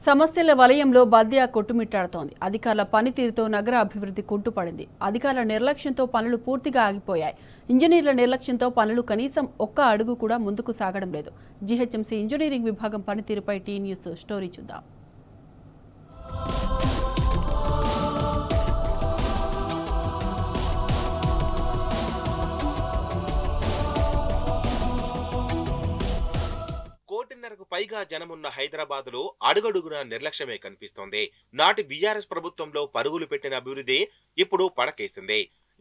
సమస్యల వలయంలో బల్దియా కొట్టుమిట్టాడుతోంది. అధికారుల పనితీరుతో నగర అభివృద్ధి కుంటుపడింది. అధికారుల నిర్లక్ష్యంతో పనులు పూర్తిగా ఆగిపోయాయి. ఇంజనీర్ల నిర్లక్ష్యంతో పనులు కనీసం ఒక్క అడుగు కూడా ముందుకు సాగడం లేదు. జీహెచ్ఎంసీ ఇంజనీరింగ్ విభాగం పనితీరుపై టీ న్యూస్ స్టోరీ చూద్దాం. కోటిన్నరకు పైగా జనమున్న హైదరాబాద్లో అడుగడుగున నిర్లక్ష్యమే కనిపిస్తోంది. నాటి బీఆర్ఎస్ ప్రభుత్వంలో పరుగులు పెట్టిన అభివృద్ధి ఇప్పుడు పడకేసింది.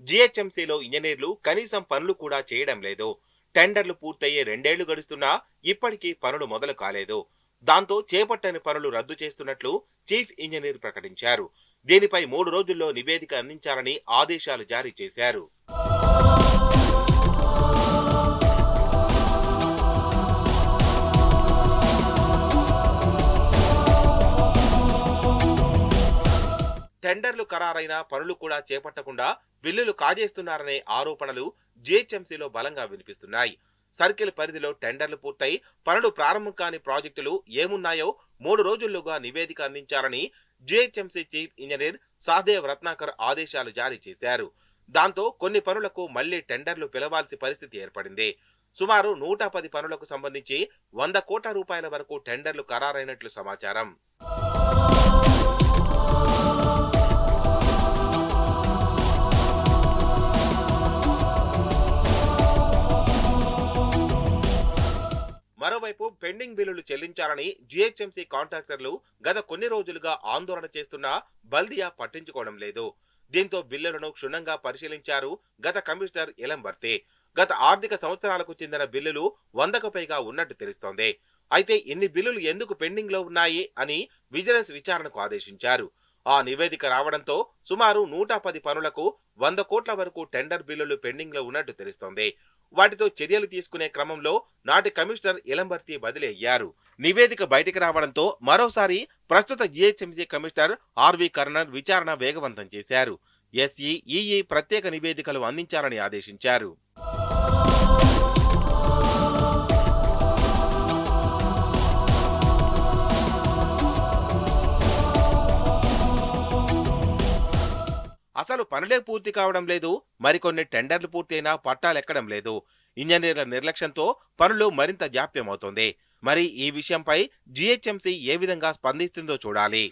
జీహెచ్ఎంసీలో ఇంజనీర్లు కనీసం పనులు కూడా చేయడం లేదు. టెండర్లు పూర్తయ్యే 2 ఏళ్లు గడుస్తున్నా ఇప్పటికీ పనులు మొదలు కాలేదు. దాంతో చేపట్టని పనులు రద్దు చేస్తున్నట్లు చీఫ్ ఇంజనీర్ ప్రకటించారు. దీనిపై 3 రోజుల్లో నివేదిక అందించాలని ఆదేశాలు జారీ చేశారు. టెండర్లు ఖరారైన పనులు కూడా చేపట్టకుండా బిల్లులు కాజేస్తున్నారనే ఆరోపణలు జీహెచ్ఎంసీలో బలంగా వినిపిస్తున్నాయి. సర్కిల్ పరిధిలో టెండర్లు పూర్తయి పనులు ప్రారంభం కాని ప్రాజెక్టులు ఏమున్నాయో 3 రోజుల్లోగా నివేదిక అందించాలని GHMC chief engineer Sahadev Ratnakar ఆదేశాలు జారీ చేశారు. దాంతో కొన్ని పనులకు మళ్లీ టెండర్లు పిలవాల్సిన పరిస్థితి ఏర్పడింది. సుమారు 110 పనులకు సంబంధించి 100 కోట్ల రూపాయల వరకు టెండర్లు ఖరారైనట్లు సమాచారం. మరోవైపు పెండింగ్ బిల్లులు చెల్లించాలని జీహెచ్ఎంసీ కాంట్రాక్టర్లు గత కొన్ని రోజులుగా ఆందోళన చేస్తున్నా బల్దియా పట్టించుకోవడం లేదు. దీంతో బిల్లులను క్షుణ్ణంగా పరిశీలించారు గత కమిషనర్ ఎలంబర్తి. గత ఆర్థిక సంవత్సరాలకు చెందిన బిల్లులు 100కు పైగా ఉన్నట్టు తెలుస్తోంది. అయితే ఇన్ని బిల్లులు ఎందుకు పెండింగ్ లో ఉన్నాయి అని విజిలెన్స్ విచారణకు ఆదేశించారు. ఆ నివేదిక రావడంతో సుమారు 110 పనులకు 100 కోట్ల వరకు టెండర్ బిల్లులు పెండింగ్ లో ఉన్నట్టు తెలుస్తోంది. వాటితో చర్యలు తీసుకునే క్రమంలో నాటి కమిషనర్ ఎలంబర్తి బదిలీ అయ్యారు. నివేదిక బయటికి రావడంతో మరోసారి ప్రస్తుత జీహెచ్ఎంసీ కమిషనర్ ఆర్వి కర్ణన్ విచారణ వేగవంతం చేశారు. ఎస్ఈ, ఈఈ ప్రత్యేక నివేదికలు అందించాలని ఆదేశించారు. అసలు పనులే పూర్తి కావడం లేదు. మరికొన్ని టెండర్లు పూర్తయినా పట్టాలెక్కడం లేదు. ఇంజనీర్ల నిర్లక్ష్యంతో పనులు మరింత జాప్యమవుతోంది. మరి ఈ విషయంపై జీహెచ్ఎంసీ ఏ విధంగా స్పందిస్తుందో చూడాలి.